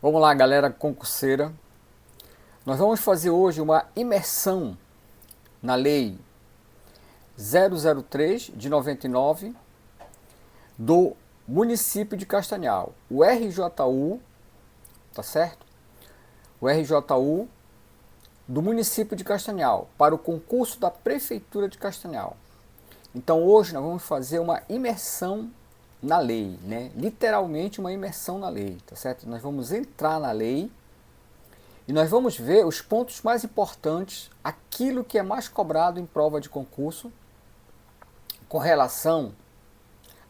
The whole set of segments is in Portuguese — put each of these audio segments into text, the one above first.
Vamos lá, galera concurseira. Nós vamos fazer hoje uma imersão na Lei 003 de 99 do município de Castanhal, o RJU, tá certo? O RJU do município de Castanhal, para o concurso da Prefeitura de Castanhal. Então hoje nós vamos fazer uma imersão na lei, né? Literalmente uma imersão na lei, tá certo? Nós vamos entrar na lei e nós vamos ver os pontos mais importantes, aquilo que é mais cobrado em prova de concurso com relação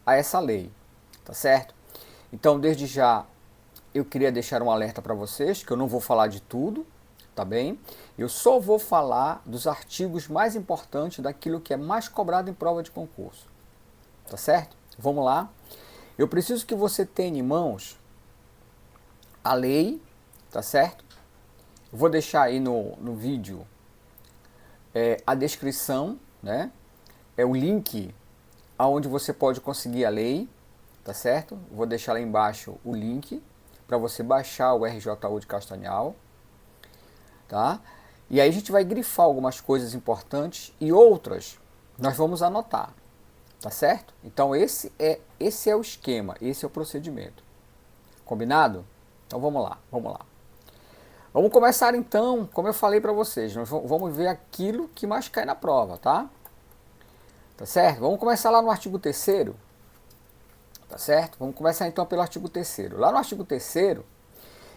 a essa lei, tá certo? Então, desde já, eu queria deixar um alerta para vocês, que eu não vou falar de tudo, tá bem? Eu só vou falar dos artigos mais importantes daquilo que é mais cobrado em prova de concurso, tá certo? Vamos lá. Eu preciso que você tenha em mãos a lei, tá certo? Vou deixar aí no vídeo a descrição, né? É o link aonde você pode conseguir a lei, tá certo? Vou deixar lá embaixo o link para você baixar o RJU de Castanhal, tá? E aí a gente vai grifar algumas coisas importantes e outras nós vamos anotar, tá certo? Então esse é o esquema, esse é o procedimento. Combinado? Então vamos lá, vamos lá. Vamos começar então, como eu falei para vocês, nós vamos ver aquilo que mais cai na prova, tá? Tá certo? Vamos começar lá no artigo 3º, tá certo? Vamos começar então pelo artigo 3º. Lá no artigo 3º,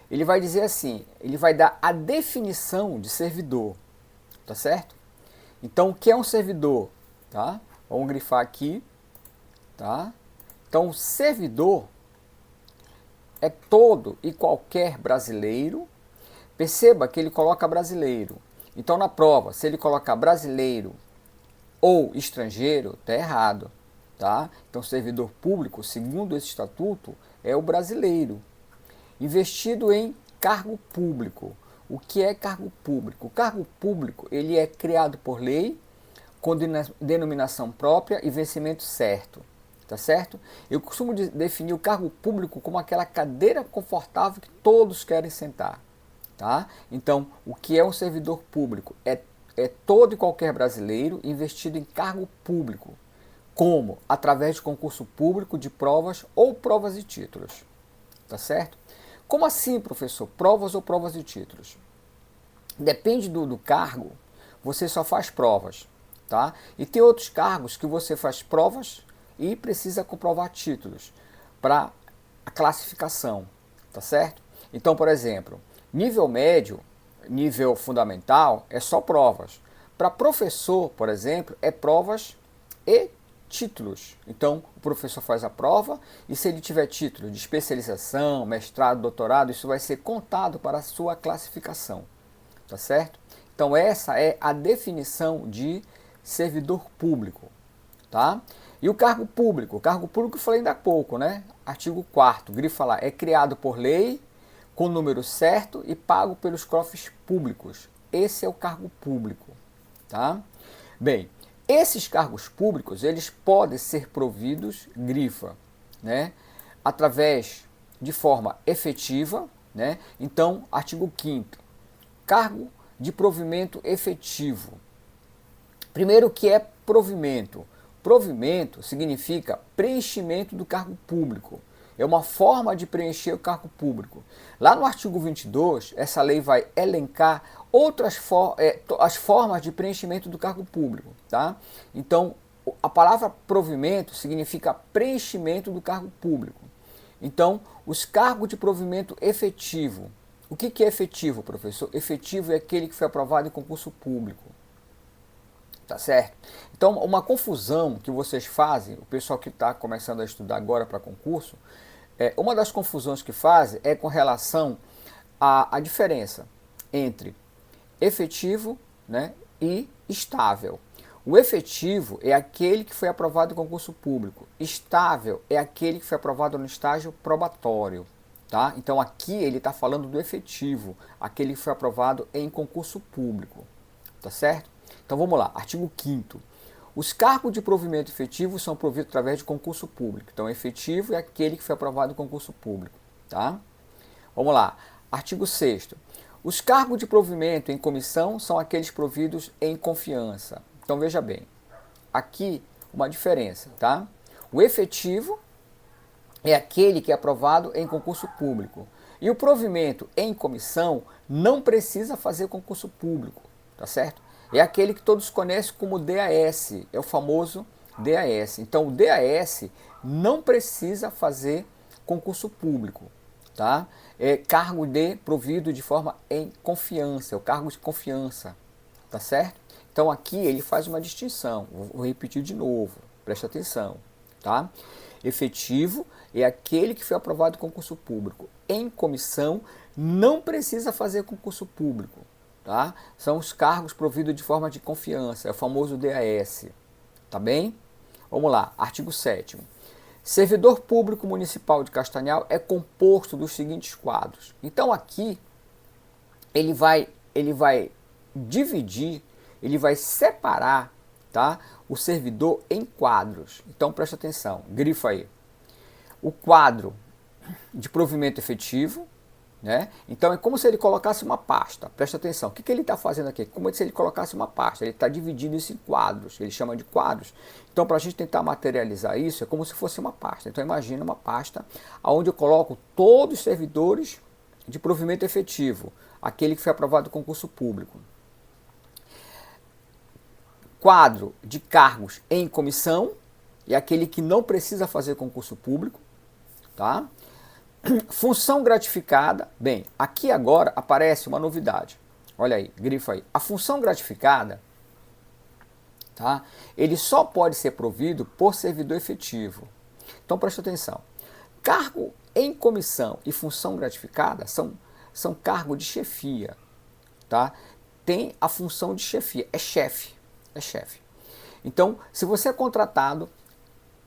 ele vai dizer assim, ele vai dar a definição de servidor, tá certo? Então, o que é um servidor, tá? Vamos grifar aqui, tá? Então, servidor é todo e qualquer brasileiro. Perceba que ele coloca brasileiro. Então, na prova, se ele colocar brasileiro ou estrangeiro, está errado, tá? Então, servidor público, segundo esse estatuto, é o brasileiro. Investido em cargo público. O que é cargo público? O cargo público ele é criado por lei, com denominação própria e vencimento certo. Tá certo? Eu costumo definir o cargo público como aquela cadeira confortável que todos querem sentar. Tá? Então, o que é um servidor público? É todo e qualquer brasileiro investido em cargo público, como através de concurso público de provas ou provas e títulos. Tá certo? Como assim, professor? Provas ou provas e títulos? Depende do cargo, você só faz provas. Tá? E tem outros cargos que você faz provas e precisa comprovar títulos para a classificação. Tá certo? Então, por exemplo, nível médio, nível fundamental, é só provas. Para professor, por exemplo, é provas e títulos. Então, o professor faz a prova e se ele tiver título de especialização, mestrado, doutorado, isso vai ser contado para a sua classificação. Tá certo? Então, essa é a definição de servidor público. Tá? E o cargo público? O cargo público eu falei ainda há pouco, né? Artigo 4º, grifa lá, é criado por lei, com o número certo e pago pelos cofres públicos. Esse é o cargo público, tá? Bem, esses cargos públicos, eles podem ser providos, grifa, né? Através de forma efetiva, né? Então, artigo 5º, cargo de provimento efetivo. Primeiro, o que é provimento? Provimento significa preenchimento do cargo público. É uma forma de preencher o cargo público. Lá no artigo 22, essa lei vai elencar as formas de preenchimento do cargo público. Tá? Então, a palavra provimento significa preenchimento do cargo público. Então, os cargos de provimento efetivo. O que é efetivo, professor? Efetivo é aquele que foi aprovado em concurso público. Tá certo? Então, uma confusão que vocês fazem, o pessoal que está começando a estudar agora para concurso, uma das confusões que fazem é com relação à diferença entre efetivo, né, e estável. O efetivo é aquele que foi aprovado em concurso público. Estável é aquele que foi aprovado no estágio probatório. Tá? Então aqui ele está falando do efetivo, aquele que foi aprovado em concurso público. Tá certo? Então vamos lá, artigo 5º. Os cargos de provimento efetivo são providos através de concurso público. Então, efetivo é aquele que foi aprovado em concurso público. Tá? Vamos lá. Artigo 6º. Os cargos de provimento em comissão são aqueles providos em confiança. Então veja bem, aqui uma diferença, tá? O efetivo é aquele que é aprovado em concurso público. E o provimento em comissão não precisa fazer concurso público, tá certo? É aquele que todos conhecem como DAS, é o famoso DAS. Então o DAS não precisa fazer concurso público, tá? É cargo de provido de forma em confiança, é o cargo de confiança, tá certo? Então aqui ele faz uma distinção, vou repetir de novo, presta atenção, tá? Efetivo é aquele que foi aprovado em concurso público. Em comissão não precisa fazer concurso público, tá? São os cargos providos de forma de confiança, é o famoso DAS, tá bem? Vamos lá, artigo 7º. Servidor público municipal de Castanhal é composto dos seguintes quadros. Então aqui ele vai dividir, ele vai separar, tá, o servidor em quadros. Então presta atenção, grifa aí. O quadro de provimento efetivo, né? Então é como se ele colocasse uma pasta. Presta atenção, o que ele está fazendo aqui? Como se ele colocasse uma pasta, ele está dividindo isso em quadros, ele chama de quadros. Então para a gente tentar materializar isso, é como se fosse uma pasta. Então imagina uma pasta onde eu coloco todos os servidores de provimento efetivo, aquele que foi aprovado no concurso público. Quadro de cargos em comissão, é aquele que não precisa fazer concurso público, tá? Função gratificada, bem, aqui agora aparece uma novidade. Olha aí, grifa aí. A função gratificada, tá? Ele só pode ser provido por servidor efetivo. Então presta atenção. Cargo em comissão e função gratificada são cargo de chefia, tá? Tem a função de chefia, é chefe. Então, se você é contratado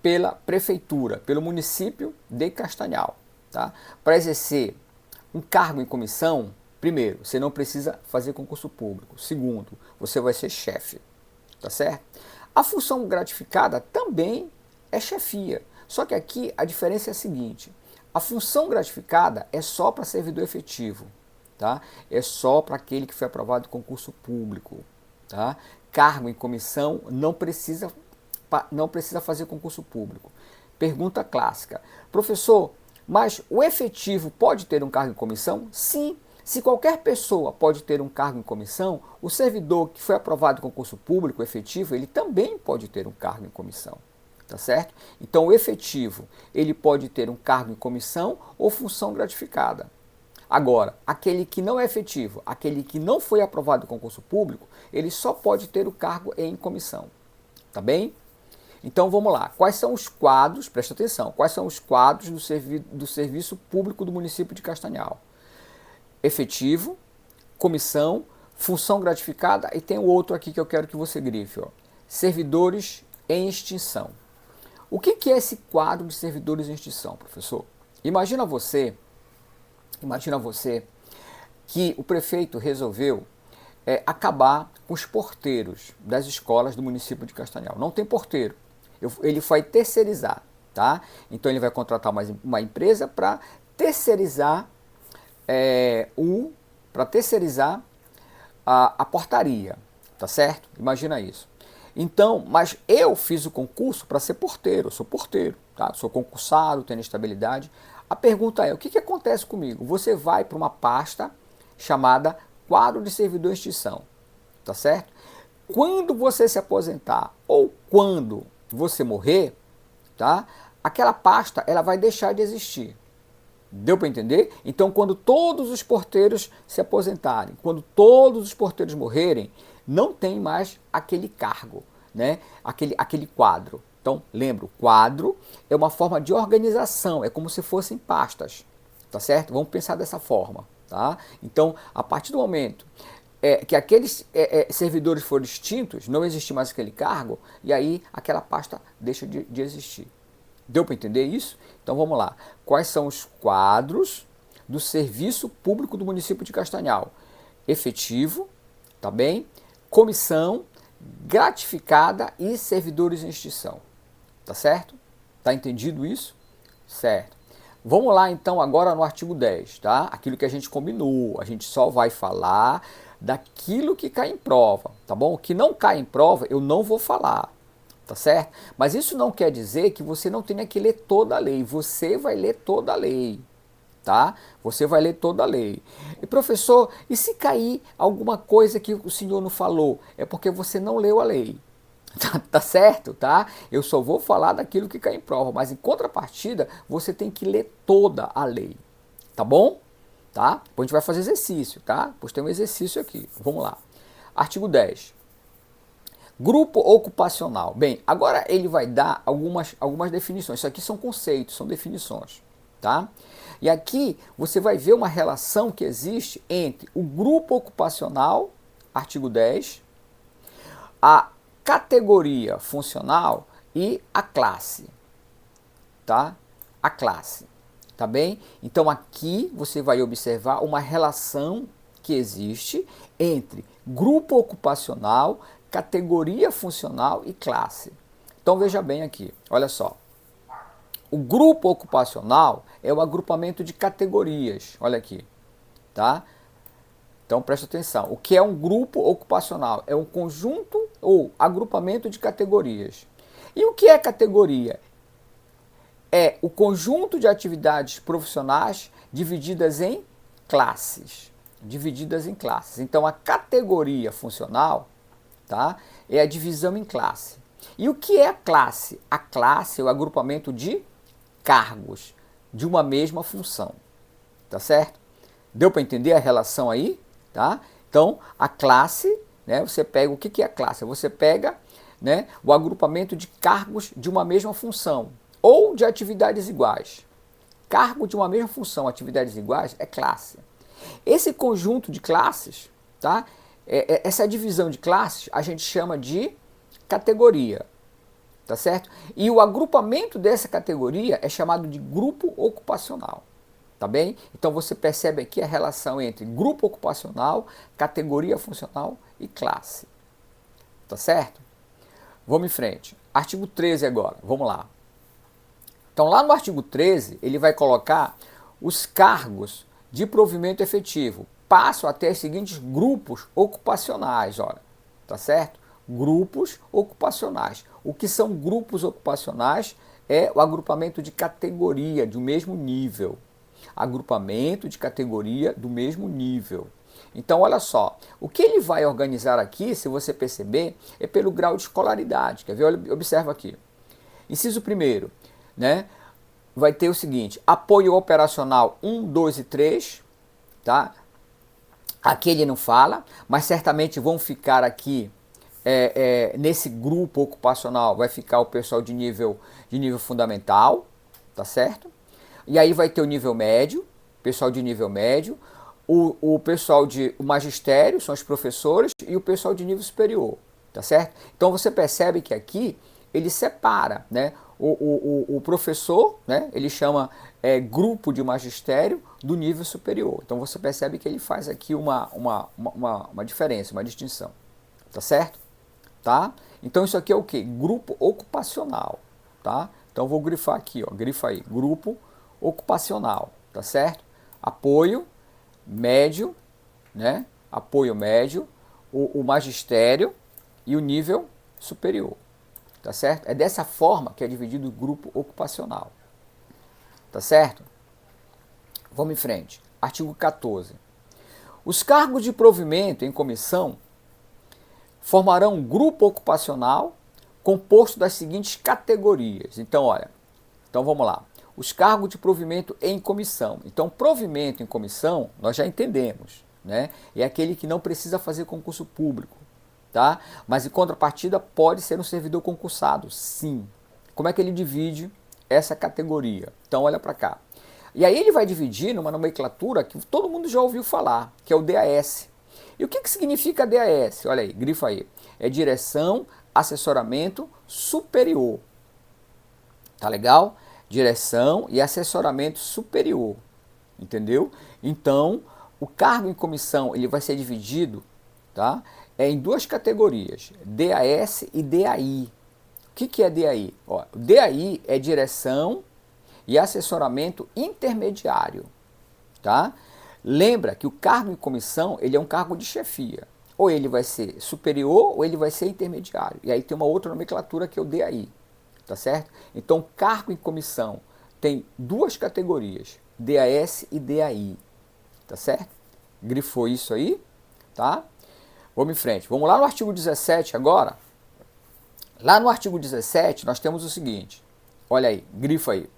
pela prefeitura, pelo município de Castanhal, tá, para exercer um cargo em comissão, primeiro, você não precisa fazer concurso público. Segundo, você vai ser chefe, tá certo? A função gratificada também é chefia, só que aqui a diferença é a seguinte: a função gratificada é só para servidor efetivo, tá? É só para aquele que foi aprovado em concurso público, tá? Cargo em comissão não precisa fazer concurso público. Pergunta clássica: professor, mas o efetivo pode ter um cargo em comissão? Sim. Se qualquer pessoa pode ter um cargo em comissão, o servidor que foi aprovado em concurso público efetivo, ele também pode ter um cargo em comissão, tá certo? Então o efetivo, ele pode ter um cargo em comissão ou função gratificada. Agora, aquele que não é efetivo, aquele que não foi aprovado em concurso público, ele só pode ter o cargo em comissão, tá bem? Então vamos lá, quais são os quadros, presta atenção, quais são os quadros do serviço público do município de Castanhal? Efetivo, comissão, função gratificada e tem o outro aqui que eu quero que você grife, ó, servidores em extinção. O que é esse quadro de servidores em extinção, professor? Imagina você que o prefeito resolveu acabar com os porteiros das escolas do município de Castanhal. Não tem porteiro. Ele vai terceirizar, tá? Então ele vai contratar uma empresa para terceirizar a portaria, tá certo? Imagina isso. Então, mas eu fiz o concurso para ser porteiro, eu sou porteiro, tá? Sou concursado, tenho estabilidade. A pergunta é, o que acontece comigo? Você vai para uma pasta chamada quadro de servidor em extinção, tá certo? Quando você se aposentar ou quando você morrer, tá? Aquela pasta ela vai deixar de existir. Deu para entender? Então, quando todos os porteiros se aposentarem, quando todos os porteiros morrerem, não tem mais aquele cargo, né? Aquele quadro. Então, lembra, o quadro é uma forma de organização, é como se fossem pastas, tá certo? Vamos pensar dessa forma, tá? Então, a partir do momento que aqueles servidores foram extintos, não existe mais aquele cargo, e aí aquela pasta deixa de existir. Deu para entender isso? Então vamos lá. Quais são os quadros do serviço público do município de Castanhal? Efetivo, tá bem? Comissão, gratificada e servidores em extinção. Tá certo? Tá entendido isso? Certo. Vamos lá então agora no artigo 10, tá? Aquilo que a gente combinou, a gente só vai falar daquilo que cai em prova, tá bom? O que não cai em prova eu não vou falar, tá certo? Mas isso não quer dizer que você não tenha que ler toda a lei, você vai ler toda a lei, tá? Você vai ler toda a lei. E professor, e se cair alguma coisa que o senhor não falou? É porque você não leu a lei. Tá certo, tá? Eu só vou falar daquilo que cai em prova, mas em contrapartida, você tem que ler toda a lei, tá bom? Tá? Depois a gente vai fazer exercício, tá? Pois tem um exercício aqui. Vamos lá. Artigo 10. Grupo ocupacional. Bem, agora ele vai dar algumas definições. Isso aqui são conceitos, são definições, tá? E aqui você vai ver uma relação que existe entre o grupo ocupacional, artigo 10, a categoria funcional e a classe, tá? A classe, tá bem? Então aqui você vai observar uma relação que existe entre grupo ocupacional, categoria funcional e classe. Então veja bem aqui, olha só. O grupo ocupacional é o agrupamento de categorias, olha aqui, tá? Então presta atenção. O que é um grupo ocupacional? É um conjunto ou agrupamento de categorias. E o que é categoria? É o conjunto de atividades profissionais divididas em classes. Divididas em classes. Então a categoria funcional, tá, é a divisão em classe. E o que é a classe? A classe é o agrupamento de cargos de uma mesma função. Tá certo? Deu para entender a relação aí? Tá? Então, a classe, né, você pega, o que é a classe? Você pega, né, o agrupamento de cargos de uma mesma função ou de atividades iguais. Cargo de uma mesma função, atividades iguais, é classe. Esse conjunto de classes, tá, essa divisão de classes, a gente chama de categoria. Tá certo? E o agrupamento dessa categoria é chamado de grupo ocupacional. Tá bem? Então você percebe aqui a relação entre grupo ocupacional, categoria funcional e classe. Tá certo? Vamos em frente. Artigo 13 agora. Vamos lá. Então lá no artigo 13, ele vai colocar os cargos de provimento efetivo. Passam a ter os seguintes grupos ocupacionais, olha. Tá certo? Grupos ocupacionais. O que são grupos ocupacionais? É o agrupamento de categoria de um mesmo nível. Agrupamento de categoria do mesmo nível. Então, olha só, o que ele vai organizar aqui, se você perceber, é pelo grau de escolaridade. Quer ver? Observa aqui. Inciso 1º, né? Vai ter o seguinte, apoio operacional 1, 2 e 3, tá? Aqui ele não fala, mas certamente vão ficar aqui, nesse grupo ocupacional, vai ficar o pessoal de nível fundamental, tá certo? E aí vai ter o nível médio, pessoal de nível médio, o pessoal de o magistério, são os professores, e o pessoal de nível superior, tá certo? Então você percebe que aqui ele separa, né? O professor, né? Ele chama grupo de magistério do nível superior. Então você percebe que ele faz aqui uma diferença, uma distinção, tá certo? Tá? Então isso aqui é o que? Grupo ocupacional, tá? Então eu vou grifar aqui, ó, grifa aí, grupo ocupacional, tá certo? Apoio médio, né? Apoio médio, o magistério e o nível superior, tá certo? É dessa forma que é dividido o grupo ocupacional, tá certo? Vamos em frente. Artigo 14. Os cargos de provimento em comissão formarão um grupo ocupacional composto das seguintes categorias. Então, olha, então vamos lá. Os cargos de provimento em comissão. Então, provimento em comissão, nós já entendemos, né? É aquele que não precisa fazer concurso público, tá? Mas em contrapartida pode ser um servidor concursado, sim. Como é que ele divide essa categoria? Então, olha para cá. E aí ele vai dividir numa nomenclatura que todo mundo já ouviu falar, que é o DAS. E o que significa DAS? Olha aí, grifa aí. É Direção, Assessoramento Superior. Tá legal? Direção e assessoramento superior. Entendeu? Então, o cargo em comissão ele vai ser dividido, tá? Em duas categorias, DAS e DAI. O que é DAI? Ó, o DAI é direção e assessoramento intermediário, tá? Lembra que o cargo em comissão, ele é um cargo de chefia. Ou ele vai ser superior ou ele vai ser intermediário. E aí tem uma outra nomenclatura que eu dei aí, tá certo? Então, cargo em comissão tem duas categorias, DAS e DAI, tá certo? Grifou isso aí, tá? Vamos em frente. Vamos lá no artigo 17 agora. Lá no artigo 17 nós temos o seguinte, olha aí, grifa aí.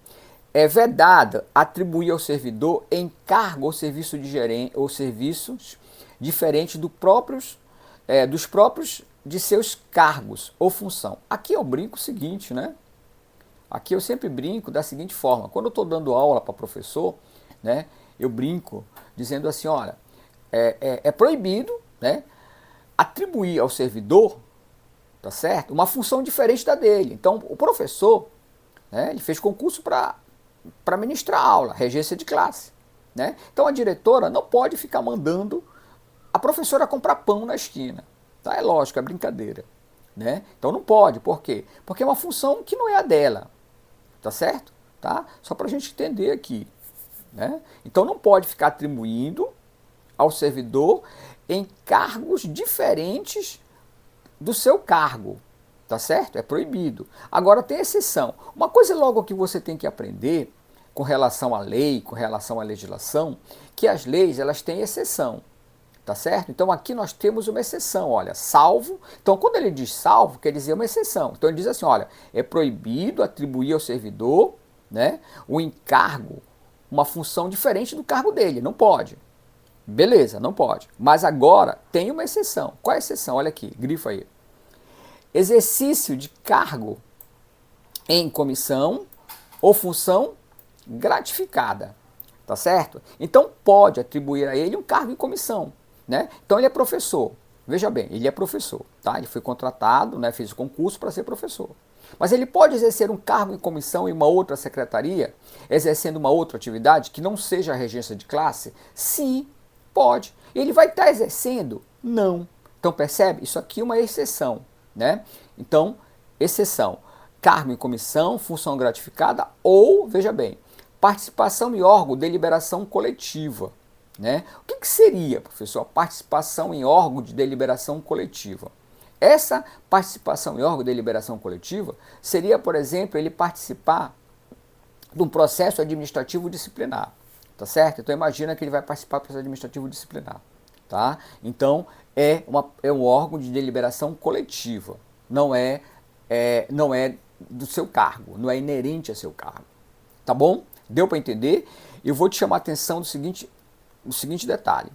É vedado atribuir ao servidor encargo ou serviço de gerente ou serviços diferentes dos próprios de seus cargos ou função. Aqui eu brinco o seguinte, né? Aqui eu sempre brinco da seguinte forma. Quando eu estou dando aula para professor, né? Eu brinco dizendo assim, olha, é proibido, né? Atribuir ao servidor, tá certo? Uma função diferente da dele. Então, o professor, né? Ele fez concurso para ministrar aula, regência de classe, né? Então a diretora não pode ficar mandando a professora comprar pão na esquina, tá? É lógico, é brincadeira, né? Então não pode, por quê? Porque é uma função que não é a dela, tá certo? Tá? Só para a gente entender aqui, né? Então não pode ficar atribuindo ao servidor encargos diferentes do seu cargo, tá certo? É proibido. Agora tem exceção. Uma coisa logo que você tem que aprender com relação à lei, com relação à legislação, que as leis elas têm exceção, tá certo? Então aqui nós temos uma exceção, olha, salvo. Então quando ele diz salvo, quer dizer uma exceção. Então ele diz assim, olha, é proibido atribuir ao servidor, né, o encargo, uma função diferente do cargo dele, não pode. Beleza, não pode. Mas agora tem uma exceção. Qual é a exceção? Olha aqui, grifa aí. Exercício de cargo em comissão ou função gratificada, tá certo? Então pode atribuir a ele um cargo em comissão, né? Então ele é professor, veja bem, ele é professor, tá? Ele foi contratado, né? Fez o concurso para ser professor. Mas ele pode exercer um cargo em comissão em uma outra secretaria, exercendo uma outra atividade que não seja a regência de classe? Sim, pode. Ele vai estar exercendo? Não. Então percebe? Isso aqui é uma exceção, né? Então, exceção, cargo em comissão, função gratificada ou, veja bem, participação em órgão de deliberação coletiva, né? O que seria, professor, participação em órgão de deliberação coletiva? Essa participação em órgão de deliberação coletiva seria, por exemplo, ele participar de um processo administrativo disciplinar, tá certo? Então imagina que ele vai participar do processo administrativo disciplinar, tá? Então é um órgão de deliberação coletiva, não é do seu cargo, não é inerente a seu cargo, tá bom? Deu para entender? Eu vou te chamar a atenção do seguinte detalhe.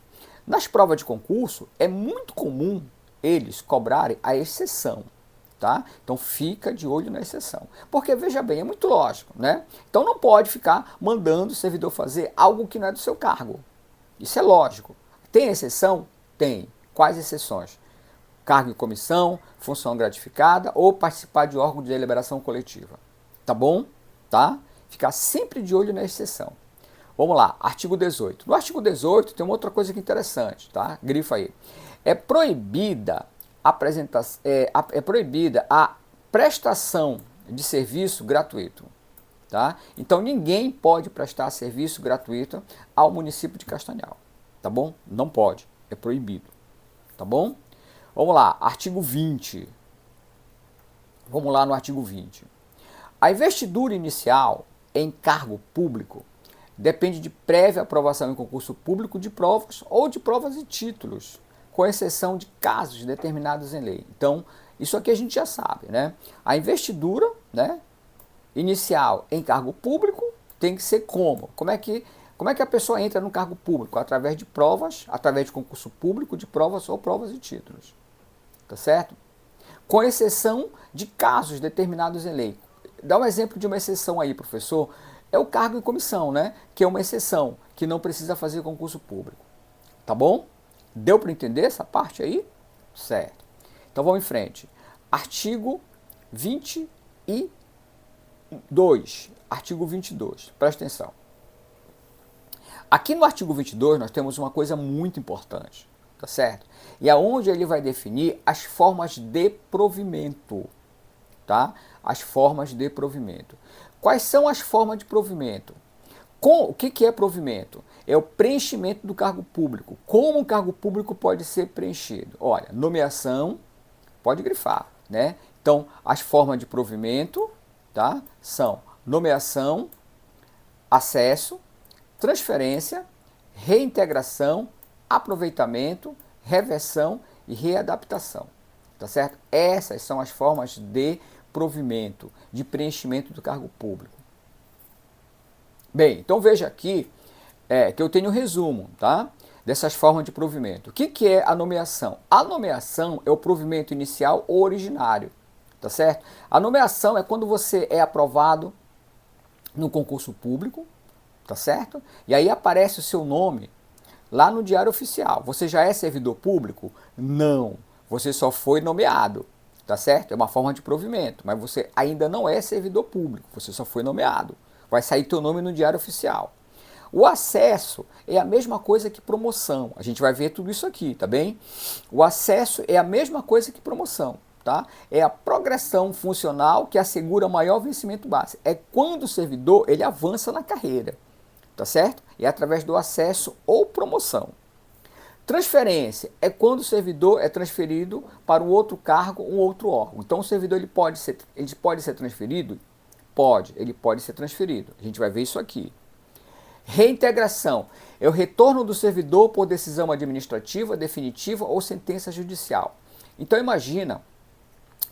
Nas provas de concurso é muito comum eles cobrarem a exceção, tá? Então fica de olho na exceção. Porque, veja bem, é muito lógico, né? Então não pode ficar mandando o servidor fazer algo que não é do seu cargo. Isso é lógico. Tem exceção? Tem. Quais exceções? Cargo em comissão, função gratificada ou participar de órgão de deliberação coletiva. Tá bom? Tá? Ficar sempre de olho na exceção. Vamos lá, artigo 18. No artigo 18 tem uma outra coisa que é interessante, tá? Grifa aí. É proibida a prestação de serviço gratuito, tá? Então ninguém pode prestar serviço gratuito ao município de Castanhal, tá bom? Não pode, é proibido, tá bom? Vamos lá, artigo 20. Vamos lá no artigo 20. A investidura inicial em cargo público depende de prévia aprovação em concurso público de provas ou de provas e títulos, com exceção de casos determinados em lei. Então, isso aqui a gente já sabe, né? A investidura, né, inicial em cargo público tem que ser como? Como é que a pessoa entra no cargo público? Através de provas, através de concurso público de provas ou provas e títulos. Tá certo? Com exceção de casos determinados em lei. Dá um exemplo de uma exceção aí, professor. É o cargo em comissão, né? Que é uma exceção, que não precisa fazer concurso público. Tá bom? Deu para entender essa parte aí? Certo. Então vamos em frente. Artigo 22. Artigo 22. Presta atenção. Aqui no artigo 22 nós temos uma coisa muito importante, tá certo? E é onde ele vai definir as formas de provimento, tá? As formas de provimento. Quais são as formas de provimento? O que é provimento? É o preenchimento do cargo público. Como o cargo público pode ser preenchido? Olha, nomeação, pode grifar, né? Então, as formas de provimento, tá, são nomeação, acesso, transferência, reintegração, aproveitamento, reversão e readaptação, tá certo? Essas são as formas de provimento, de preenchimento do cargo público. Bem, então veja aqui que eu tenho um resumo, tá? Dessas formas de provimento. O que é a nomeação? A nomeação é o provimento inicial ou originário, tá certo? A nomeação é quando você é aprovado no concurso público, tá certo? E aí aparece o seu nome lá no Diário Oficial. Você já é servidor público? Não. Você só foi nomeado, tá certo? É uma forma de provimento, mas você ainda não é servidor público, você só foi nomeado. Vai sair teu nome no Diário Oficial. O acesso é a mesma coisa que promoção. A gente vai ver tudo isso aqui, tá bem? O acesso é a mesma coisa que promoção, tá? É a progressão funcional que assegura maior vencimento base. É quando o servidor ele avança na carreira, tá certo? É através do acesso ou promoção. Transferência é quando o servidor é transferido para um outro cargo, um outro órgão. Então o servidor ele pode ser transferido? Pode, ele pode ser transferido. A gente vai ver isso aqui. Reintegração é o retorno do servidor por decisão administrativa, definitiva ou sentença judicial. Então imagina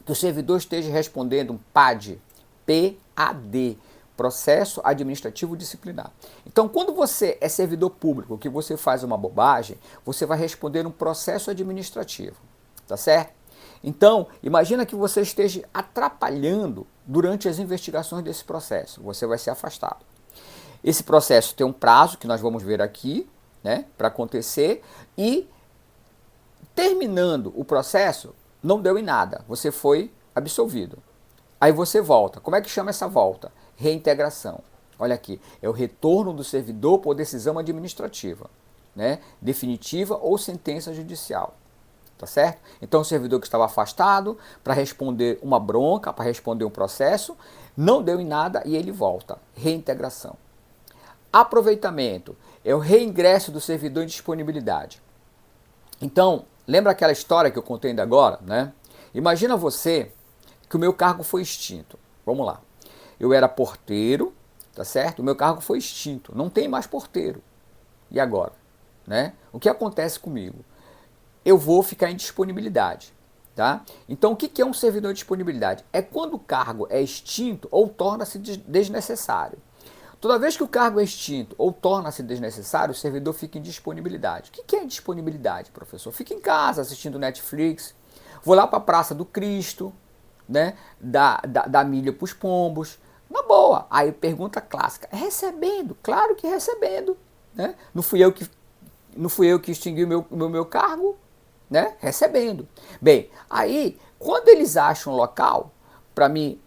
que o servidor esteja respondendo um PAD, PAD, Processo Administrativo Disciplinar. Então quando você é servidor público, que você faz uma bobagem, você vai responder um processo administrativo, tá certo? Então, imagina que você esteja atrapalhando durante as investigações desse processo. Você vai ser afastado. Esse processo tem um prazo, que nós vamos ver aqui, né, para acontecer, e terminando o processo, não deu em nada. Você foi absolvido. Aí você volta. Como é que chama essa volta? Reintegração. Olha aqui, é o retorno do servidor por decisão administrativa, né, definitiva ou sentença judicial. Tá certo? Então o servidor que estava afastado para responder uma bronca, para responder um processo, não deu em nada e ele volta. Reintegração. Aproveitamento é o reingresso do servidor em disponibilidade. Então, lembra aquela história que eu contei ainda agora, né? Imagina você que o meu cargo foi extinto. Vamos lá. Eu era porteiro, tá certo? O meu cargo foi extinto. Não tem mais porteiro. E agora? Né? O que acontece comigo? Eu vou ficar em disponibilidade, tá? Então, o que é um servidor de disponibilidade? É quando o cargo é extinto ou torna-se desnecessário. Toda vez que o cargo é extinto ou torna-se desnecessário, o servidor fica em disponibilidade. O que é disponibilidade, professor? Fica em casa assistindo Netflix, vou lá para a Praça do Cristo, né? Da milha para os pombos, na boa. Aí pergunta clássica, recebendo? Claro que recebendo, né? Não fui eu que extingui o meu cargo, né? Recebendo. Bem, aí, quando eles acham um local para me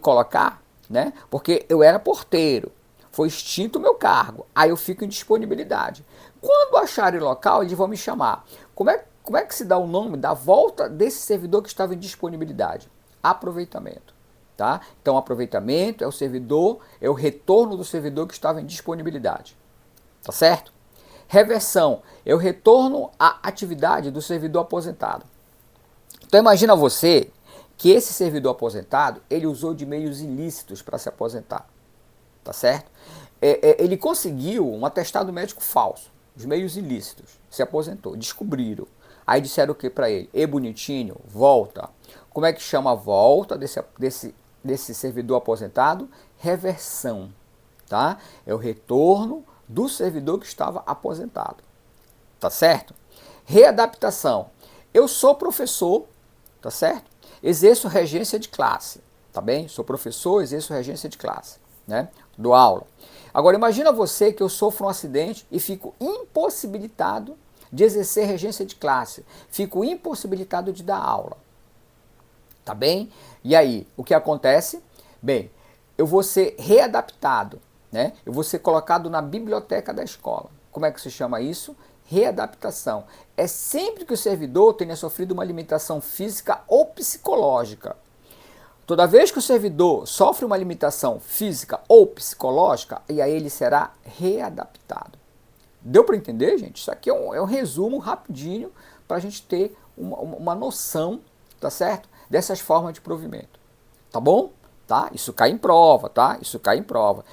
colocar, né? Porque eu era porteiro, foi extinto o meu cargo, aí eu fico em disponibilidade. Quando acharem local, eles vão me chamar. Como é que se dá o nome da volta desse servidor que estava em disponibilidade? Aproveitamento. Tá? Então, aproveitamento é o servidor, é o retorno do servidor que estava em disponibilidade. Tá certo? Reversão é o retorno à atividade do servidor aposentado. Então imagina você que esse servidor aposentado, ele usou de meios ilícitos para se aposentar, tá certo? Ele conseguiu um atestado médico falso, os meios ilícitos, se aposentou, descobriram. Aí disseram o que para ele? Ei, bonitinho, volta. Como é que chama a volta desse servidor aposentado? Reversão, tá? É o retorno do servidor que estava aposentado, tá certo? Readaptação. Eu sou professor, tá certo? Exerço regência de classe, tá bem? Sou professor, exerço regência de classe, né? Dou aula. Agora imagina você que eu sofro um acidente e fico impossibilitado de exercer regência de classe, fico impossibilitado de dar aula, tá bem? E aí, o que acontece? Bem, eu vou ser readaptado, né? Eu vou ser colocado na biblioteca da escola. Como é que se chama isso? Readaptação. É sempre que o servidor tenha sofrido uma limitação física ou psicológica. Toda vez que o servidor sofre uma limitação física ou psicológica, e aí ele será readaptado. Deu para entender, gente? Isso aqui é um resumo rapidinho para a gente ter uma noção, tá certo? Dessas formas de provimento. Tá bom? Tá? Isso cai em prova, tá? Isso cai em prova.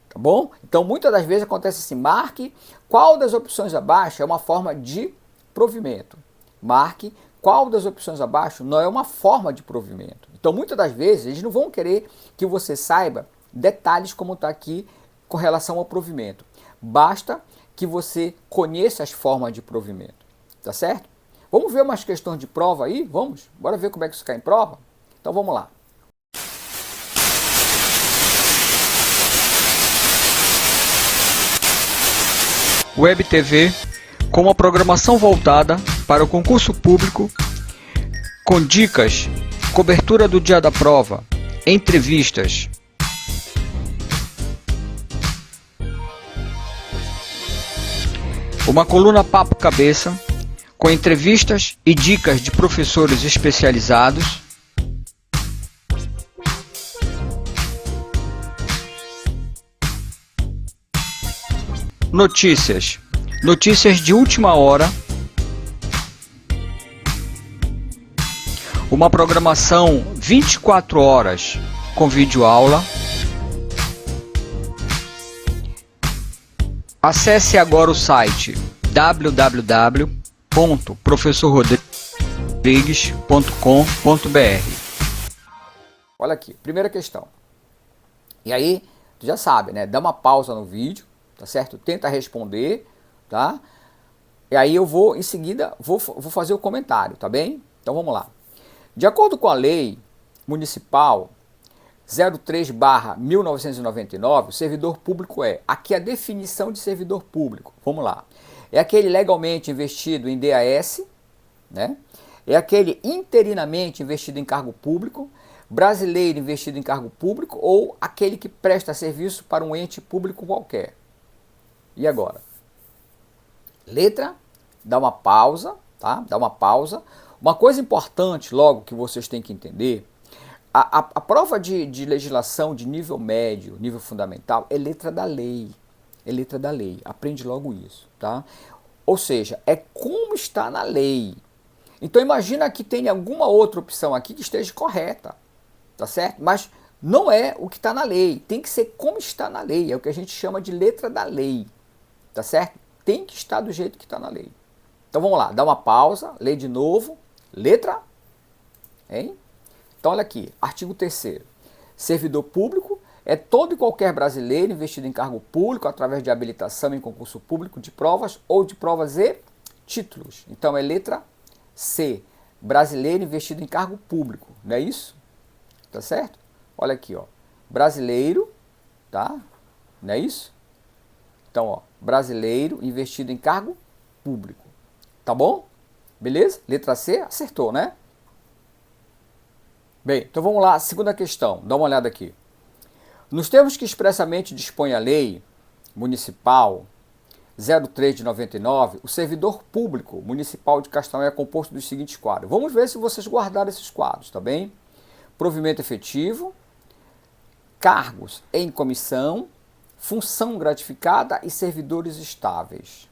Tá bom? Então, muitas das vezes acontece assim, marque qual das opções abaixo é uma forma de provimento. Marque qual das opções abaixo não é uma forma de provimento. Então, muitas das vezes, eles não vão querer que você saiba detalhes como está aqui com relação ao provimento. Basta que você conheça as formas de provimento. Tá certo? Vamos ver umas questões de prova aí? Vamos? Bora ver como é que isso cai em prova? Então, vamos lá. Web TV com uma programação voltada para o concurso público, com dicas, cobertura do dia da prova, entrevistas. Uma coluna Papo Cabeça, com entrevistas e dicas de professores especializados. Notícias. Notícias de última hora. Uma programação 24 horas com videoaula. Acesse agora o site www.professorrodrigues.com.br. Olha aqui, primeira questão. E aí, tu já sabe, né? Dá uma pausa no vídeo, tá certo? Tenta responder, tá? E aí eu vou, em seguida, vou fazer o comentário, tá bem? Então vamos lá. De acordo com a lei municipal 03/1999, o servidor público aqui a definição de servidor público, vamos lá. É aquele legalmente investido em DAS, né? É aquele interinamente investido em cargo público, brasileiro investido em cargo público ou aquele que presta serviço para um ente público qualquer. E agora? Letra, dá uma pausa, tá? Dá uma pausa. Uma coisa importante, logo, que vocês têm que entender, a prova de legislação de nível médio, nível fundamental, é letra da lei. É letra da lei. Aprende logo isso, tá? Ou seja, é como está na lei. Então imagina que tem alguma outra opção aqui que esteja correta, tá certo? Mas não é o que está na lei. Tem que ser como está na lei. É o que a gente chama de letra da lei, tá certo? Tem que estar do jeito que está na lei. Então vamos lá, dá uma pausa, lê de novo. Letra, hein? Então olha aqui, artigo 3º. Servidor público é todo e qualquer brasileiro investido em cargo público através de habilitação em concurso público de provas ou de provas e títulos. Então é letra C. Brasileiro investido em cargo público, não é isso? Tá certo? Olha aqui, ó. Brasileiro, tá? Não é isso? Então, ó, brasileiro investido em cargo público. Tá bom? Beleza? Letra C, acertou, né? Bem, então vamos lá, segunda questão, dá uma olhada aqui. Nos termos que expressamente dispõe a lei municipal 03/99, o servidor público municipal de Castanhal é composto dos seguintes quadros. Vamos ver se vocês guardaram esses quadros, tá bem? Provimento efetivo, cargos em comissão, função gratificada e servidores estáveis.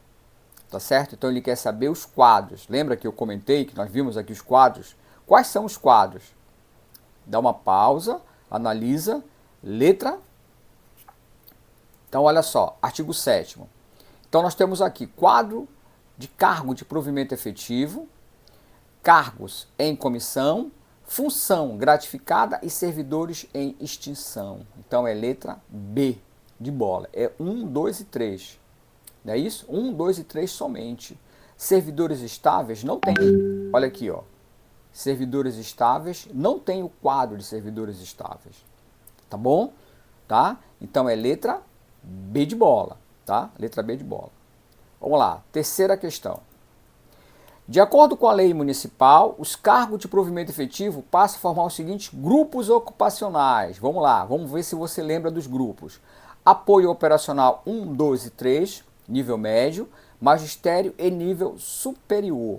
Tá certo? Então ele quer saber os quadros. Lembra que eu comentei que nós vimos aqui os quadros? Quais são os quadros? Dá uma pausa, analisa, letra. Então olha só, artigo 7º. Então nós temos aqui quadro de cargo de provimento efetivo, cargos em comissão, função gratificada e servidores em extinção. Então é letra B de bola. É 1, 2 e 3. Não é isso? 1, 2 e 3 somente. Servidores estáveis não tem. Olha aqui, ó. Servidores estáveis não tem o quadro de servidores estáveis. Tá bom? Tá? Então é letra B de bola, tá? Letra B de bola. Vamos lá, terceira questão. De acordo com a lei municipal, os cargos de provimento efetivo passam a formar os seguintes grupos ocupacionais. Vamos lá, vamos ver se você lembra dos grupos. Apoio operacional 1, 2 e 3, nível médio, magistério e nível superior.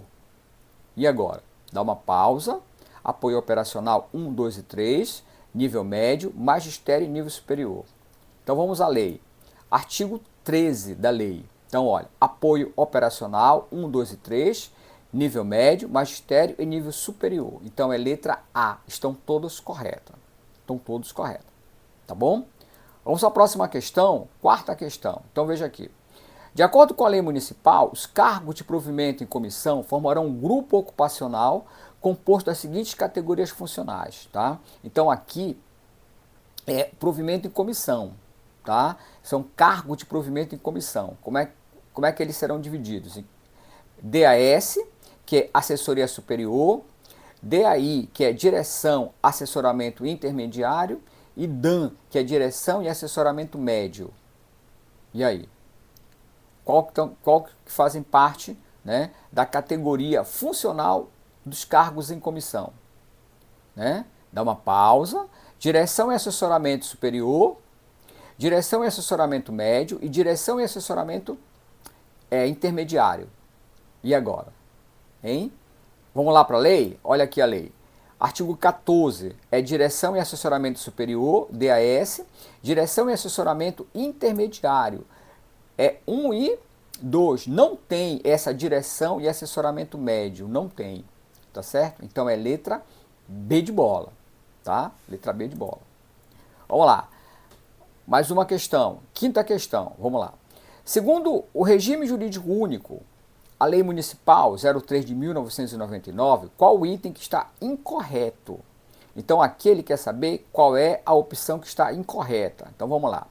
E agora? Dá uma pausa. Apoio operacional 1, 2 e 3, nível médio, magistério e nível superior. Então vamos à lei. Artigo 13 da lei. Então, olha, apoio operacional 1, 2 e 3, nível médio, magistério e nível superior. Então é letra A. Estão todas corretas. Estão todos corretos. Tá bom? Vamos à próxima questão, quarta questão. Então veja aqui. De acordo com a lei municipal, os cargos de provimento em comissão formarão um grupo ocupacional composto das seguintes categorias funcionais, tá? Então aqui é provimento em comissão, tá? São cargos de provimento em comissão. Como é que eles serão divididos? DAS, que é assessoria superior, DAI, que é direção, assessoramento intermediário, e DAN, que é direção e assessoramento médio. E aí? Qual que fazem parte, né, da categoria funcional dos cargos em comissão? Né? Dá uma pausa. Direção e assessoramento superior, direção e assessoramento médio e direção e assessoramento intermediário. E agora? Hein? Vamos lá para a lei? Olha aqui a lei. Artigo 14 é direção e assessoramento superior, DAS, direção e assessoramento intermediário. É 1 e 2. Não tem essa direção e assessoramento médio, não tem. Tá certo? Então é letra B de bola, tá? Letra B de bola. Vamos lá. Mais uma questão. Quinta questão. Vamos lá. Segundo o regime jurídico único, a Lei Municipal 03 de 1999, qual o item que está incorreto? Então aqui ele quer saber qual é a opção que está incorreta. Então vamos lá.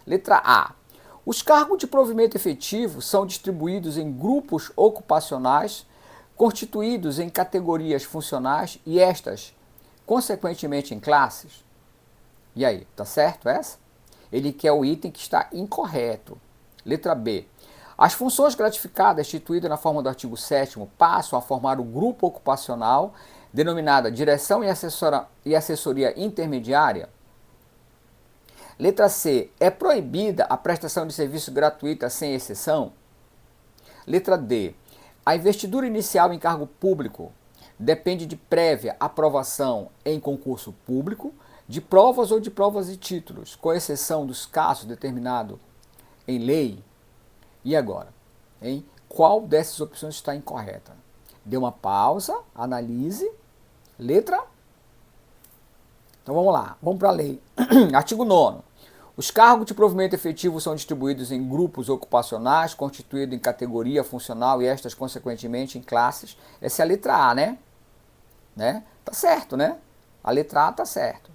Letra A. Os cargos de provimento efetivo são distribuídos em grupos ocupacionais constituídos em categorias funcionais e estas, consequentemente, em classes. E aí, tá certo essa? Ele quer o item que está incorreto. Letra B. As funções gratificadas instituídas na forma do artigo 7º passam a formar o grupo ocupacional denominada direção e assessoria intermediária. Letra C. É proibida a prestação de serviço gratuita sem exceção? Letra D. A investidura inicial em cargo público depende de prévia aprovação em concurso público, de provas ou de provas e títulos, com exceção dos casos determinados em lei. E agora? Hein? Qual dessas opções está incorreta? Dê uma pausa, analise. Letra? Então vamos lá, vamos para a lei. Artigo 9º. Os cargos de provimento efetivo são distribuídos em grupos ocupacionais, constituídos em categoria funcional e estas, consequentemente, em classes. Essa é a letra A, né? Tá certo, né? A letra A tá certo.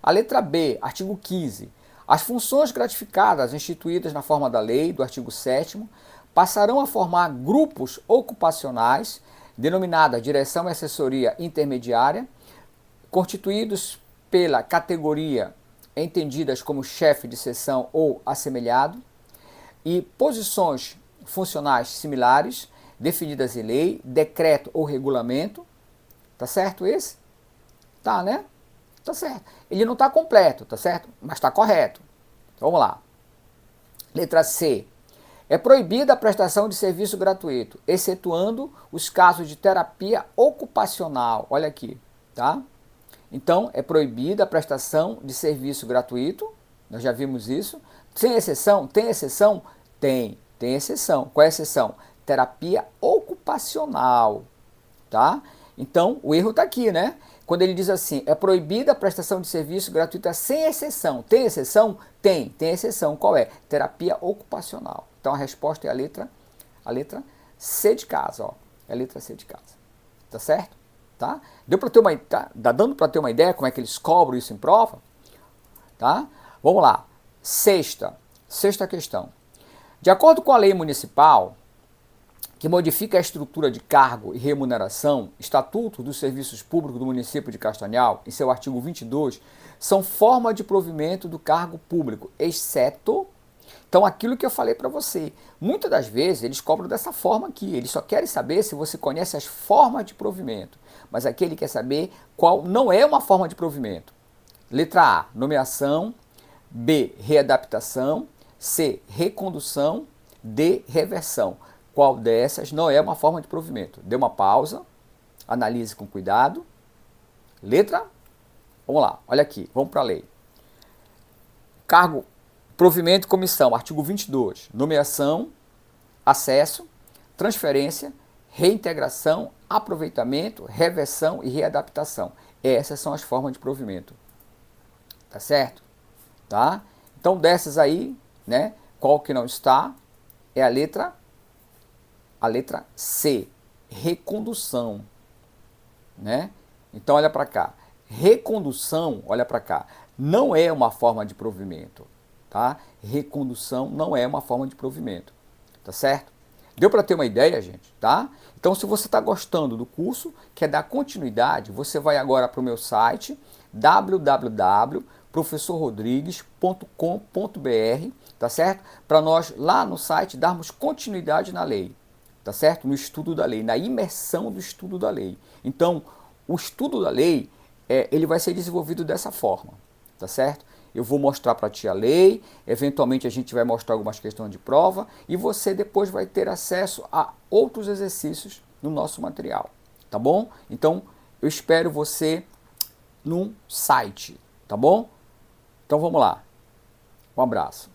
A letra B, artigo 15º. As funções gratificadas instituídas na forma da lei, do artigo 7º, passarão a formar grupos ocupacionais, denominada direção e assessoria intermediária, constituídos pela categoria entendidas como chefe de seção ou assemelhado, e posições funcionais similares, definidas em lei, decreto ou regulamento. Tá certo esse? Tá, né? Tá certo. Ele não está completo, tá certo? Mas está correto. Vamos lá. Letra C. É proibida a prestação de serviço gratuito, excetuando os casos de terapia ocupacional. Olha aqui, tá? Então, é proibida a prestação de serviço gratuito. Nós já vimos isso. Sem exceção? Tem exceção? Tem exceção. Qual é a exceção? Terapia ocupacional, tá? Então, o erro está aqui, né? Quando ele diz assim, é proibida a prestação de serviço gratuita sem exceção. Tem exceção? Tem exceção. Qual é? Terapia ocupacional. Então a resposta é a letra C de casa, ó. É a letra C de casa. Tá certo? Tá? Deu para ter uma, tá dando para ter uma ideia como é que eles cobram isso em prova? Tá? Vamos lá. Sexta questão. De acordo com a lei municipal, que modifica a estrutura de cargo e remuneração, Estatuto dos Serviços Públicos do município de Castanhal, em seu artigo 22, são forma de provimento do cargo público, exceto, então, aquilo que eu falei para você. Muitas das vezes eles cobram dessa forma aqui, eles só querem saber se você conhece as formas de provimento, mas aqui ele quer saber qual não é uma forma de provimento. Letra A, nomeação, B, readaptação, C, recondução, D, reversão. Qual dessas não é uma forma de provimento? Dê uma pausa, analise com cuidado. Letra Vamos lá, olha aqui, vamos para a lei. Cargo, provimento e comissão, artigo 22. Nomeação, acesso, transferência, reintegração, aproveitamento, reversão e readaptação. Essas são as formas de provimento. Tá certo? Tá? Então dessas aí, né, qual que não está é a letra C, recondução, né? Então olha para cá. Recondução, olha para cá, não é uma forma de provimento, tá? Recondução não é uma forma de provimento, tá certo? Deu para ter uma ideia, gente, tá? Então, se você está gostando do curso, quer dar continuidade, você vai agora para o meu site www.professorrodrigues.com.br, tá certo? Para nós lá no site darmos continuidade na lei, tá certo? No estudo da lei, na imersão do estudo da lei. Então, o estudo da lei ele vai ser desenvolvido dessa forma, tá certo? Eu vou mostrar para ti a lei, eventualmente a gente vai mostrar algumas questões de prova e você depois vai ter acesso a outros exercícios no nosso material, tá bom? Então, eu espero você no site, tá bom? Então vamos lá. Um abraço.